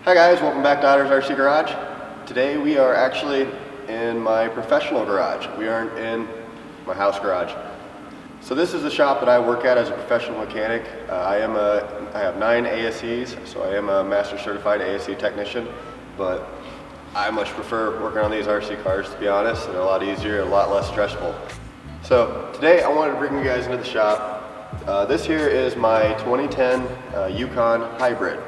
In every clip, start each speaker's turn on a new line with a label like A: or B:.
A: Hi guys, welcome back to Otter's RC Garage. Today we are actually in my professional garage. We aren't in my house garage. So this is the shop that I work at as a professional mechanic. I have 9 ASEs, so I am a master certified ASE technician, but I much prefer working on these RC cars, to be honest. They're a lot easier, a lot less stressful. So today I wanted to bring you guys into the shop. This here is my 2010 Yukon Hybrid.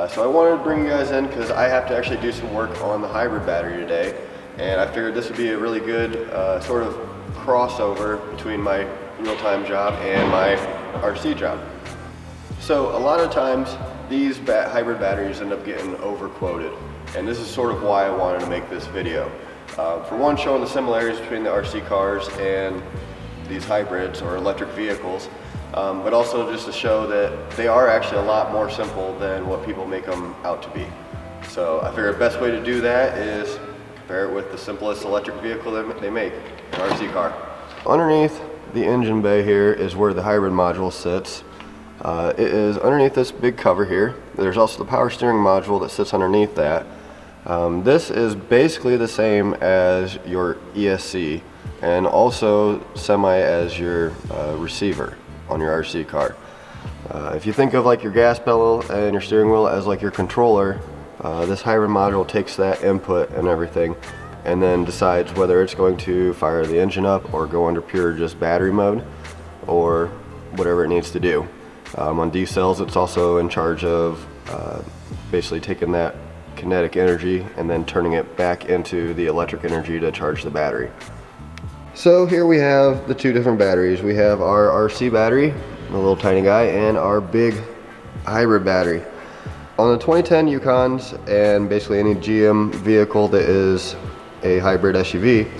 A: So I wanted to bring you guys in because I have to actually do some work on the hybrid battery today, and I figured this would be a really good sort of crossover between my real-time job and my RC job. So a lot of times these hybrid batteries end up getting overquoted, and this is sort of why I wanted to make this video. For one, showing the similarities between the RC cars and these hybrids or electric vehicles, but also just to show that they are actually a lot more simple than what people make them out to be. So I figured the best way to do that is compare it with the simplest electric vehicle that they make, an RC car. Underneath the engine bay here is where the hybrid module sits. It is underneath this big cover here. There's also the power steering module that sits underneath that. This is basically the same as your ESC and also semi as your receiver on your RC car. If you think of like your gas pedal and your steering wheel as like your controller, this hybrid module takes that input and everything and then decides whether it's going to fire the engine up or go under pure just battery mode or whatever it needs to do. On D cells, it's also in charge of basically taking that kinetic energy and then turning it back into the electric energy to charge the battery. So here we have the two different batteries. We have our RC battery, the little tiny guy, and our big hybrid battery. On the 2010 Yukons and basically any GM vehicle that is a hybrid SUV,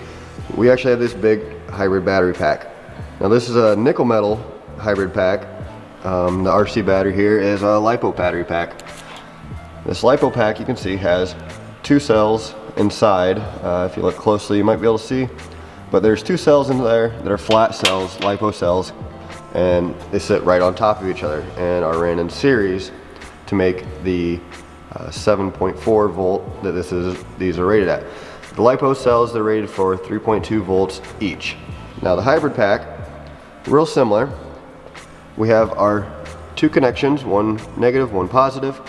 A: we actually have this big hybrid battery pack. Now this is a nickel metal hybrid pack. The RC battery here is a LiPo battery pack. This LiPo pack, you can see, has 2 cells inside. If you look closely, you might be able to see. But there's 2 cells in there that are flat cells, LiPo cells, and they sit right on top of each other and are ran in series to make the 7.4 volt that these are rated at. The LiPo cells, they're rated for 3.2 volts each. Now the hybrid pack, real similar. We have our 2 connections, one negative, one positive,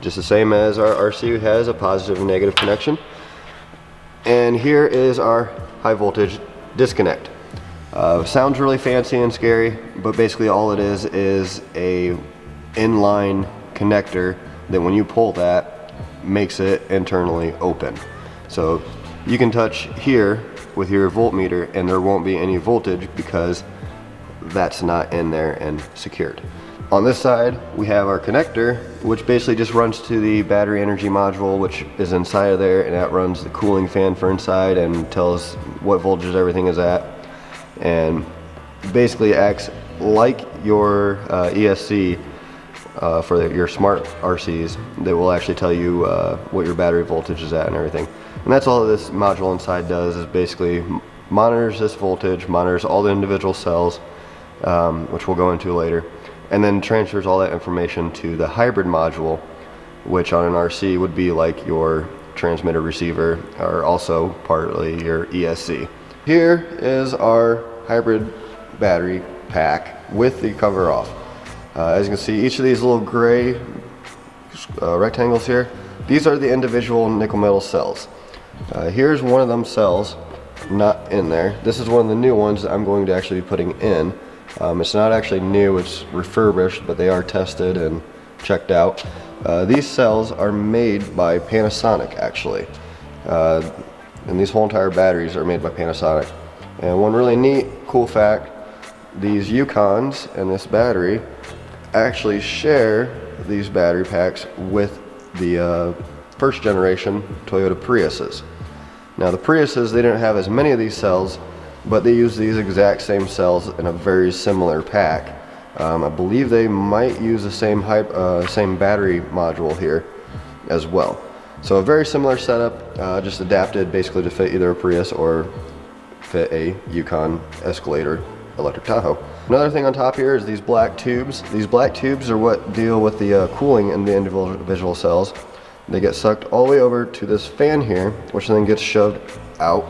A: just the same as our RC has a positive and negative connection. And here is our high voltage disconnect. Sounds really fancy and scary, but basically all it is a inline connector that when you pull that makes it internally open. So you can touch here with your voltmeter and there won't be any voltage because that's not in there and secured. On this side we have our connector, which basically just runs to the battery energy module, which is inside of there, and that runs the cooling fan for inside and tells what voltage everything is at, and basically acts like your ESC for your smart RCs that will actually tell you what your battery voltage is at and everything. And that's all this module inside does, is basically monitors this voltage, monitors all the individual cells, which we'll go into later, and then transfers all that information to the hybrid module, which on an RC would be like your transmitter receiver, or also partly your ESC. Here is our hybrid battery pack with the cover off. As you can see, each of these little gray rectangles here, these are the individual nickel metal cells. Here's one of them cells not in there. This is one of the new ones that I'm going to actually be putting in. It's not actually new, it's refurbished, but they are tested and checked out. These cells are made by Panasonic actually, and these whole entire batteries are made by Panasonic. And one really neat, cool fact, these Yukons and this battery actually share these battery packs with the first generation Toyota Priuses. Now the Priuses, they didn't have as many of these cells, but they use these exact same cells in a very similar pack. I believe they might use the same battery module here as well. So a very similar setup, just adapted basically to fit either a Prius or fit a Yukon Escalator electric Tahoe. Another thing on top here is these black tubes. These black tubes are what deal with the cooling in the individual cells. They get sucked all the way over to this fan here, which then gets shoved out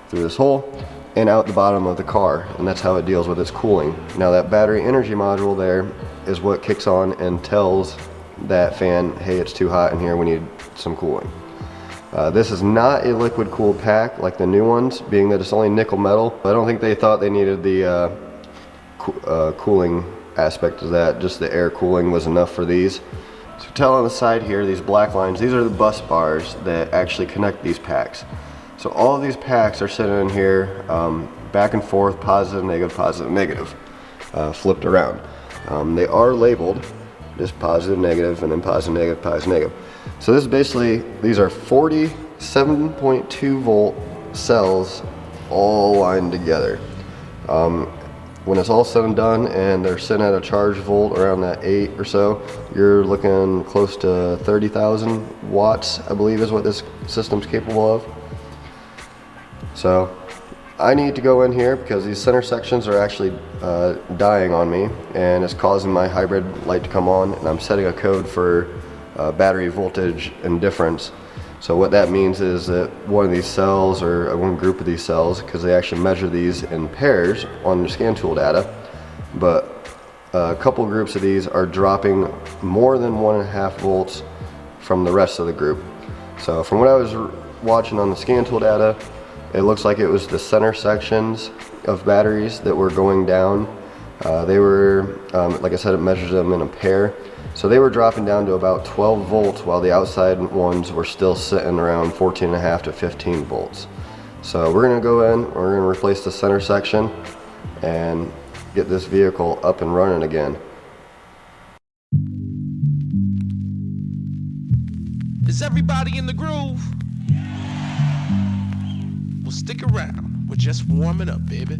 A: through this hole and out the bottom of the car, and that's how it deals with its cooling. Now that battery energy module there is what kicks on and tells that fan, hey, it's too hot in here, we need some cooling. This is not a liquid cooled pack like the new ones, being that it's only nickel metal. I don't think they thought they needed the cooling aspect of that. Just the air cooling was enough for these. So tell on the side here, these black lines, these are the bus bars that actually connect these packs. So all of these packs are sitting in here back and forth, positive, negative, flipped around. They are labeled just positive, negative, and then positive, negative, positive, negative. So this is basically, these are 47.2 volt cells all lined together. When it's all said and done and they're sitting at a charge volt around that 8 or so, you're looking close to 30,000 watts, I believe is what this system's capable of. So I need to go in here because these center sections are actually dying on me, and it's causing my hybrid light to come on, and I'm setting a code for battery voltage indifference. So what that means is that one of these cells, or one group of these cells, because they actually measure these in pairs on your scan tool data, but a couple groups of these are dropping more than 1.5 volts from the rest of the group. So from what I was watching on the scan tool data, it looks like it was the center sections of batteries that were going down. They were, like I said, it measures them in a pair. So they were dropping down to about 12 volts while the outside ones were still sitting around 14.5 to 15 volts. So we're gonna go in, we're gonna replace the center section and get this vehicle up and running again.
B: Is everybody in the groove? Well, stick around. We're just warming up, baby.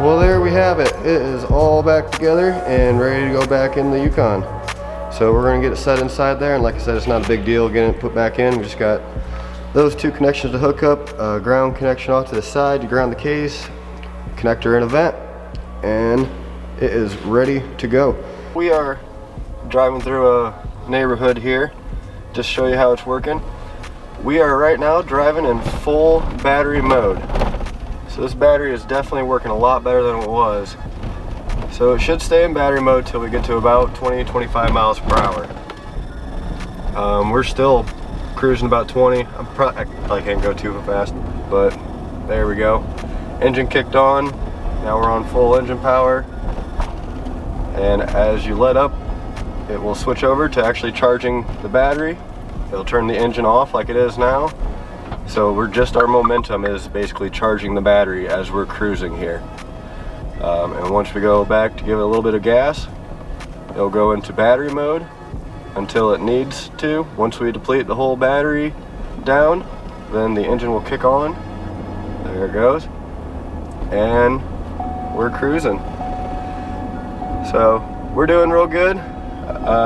A: Well, there we have it. It is all back together and ready to go back in the Yukon. So we're gonna get it set inside there, and like I said, it's not a big deal getting it put back in. We just got those two connections to hook up, a ground connection off to the side to ground the case, connector in a vent, and it is ready to go. We are driving through a neighborhood here, just show you how it's working. We are right now driving in full battery mode. So this battery is definitely working a lot better than it was. So it should stay in battery mode till we get to about 20-25 miles per hour. We're still cruising about 20. I probably can't go too fast, but there we go. Engine kicked on. Now we're on full engine power. And as you let up, it will switch over to actually charging the battery. It'll turn the engine off like it is now. So our momentum is basically charging the battery as we're cruising here. And once we go back to give it a little bit of gas, it'll go into battery mode until it needs to. Once we deplete the whole battery down, then the engine will kick on. There it goes. And we're cruising. So we're doing real good.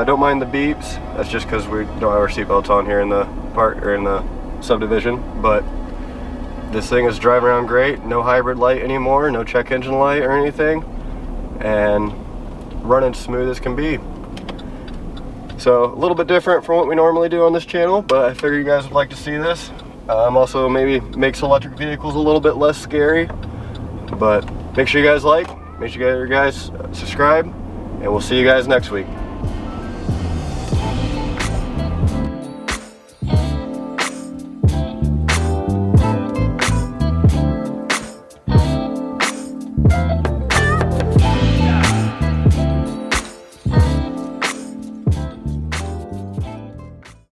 A: Don't mind the beeps. That's just because we don't have our seatbelts on here in the park or in the subdivision. But this thing is driving around great. No hybrid light anymore. No check engine light or anything. And running smooth as can be. So a little bit different from what we normally do on this channel, but I figure you guys would like to see this. Also maybe makes electric vehicles a little bit less scary. But make sure you guys like, make sure you guys subscribe, and we'll see you guys next week.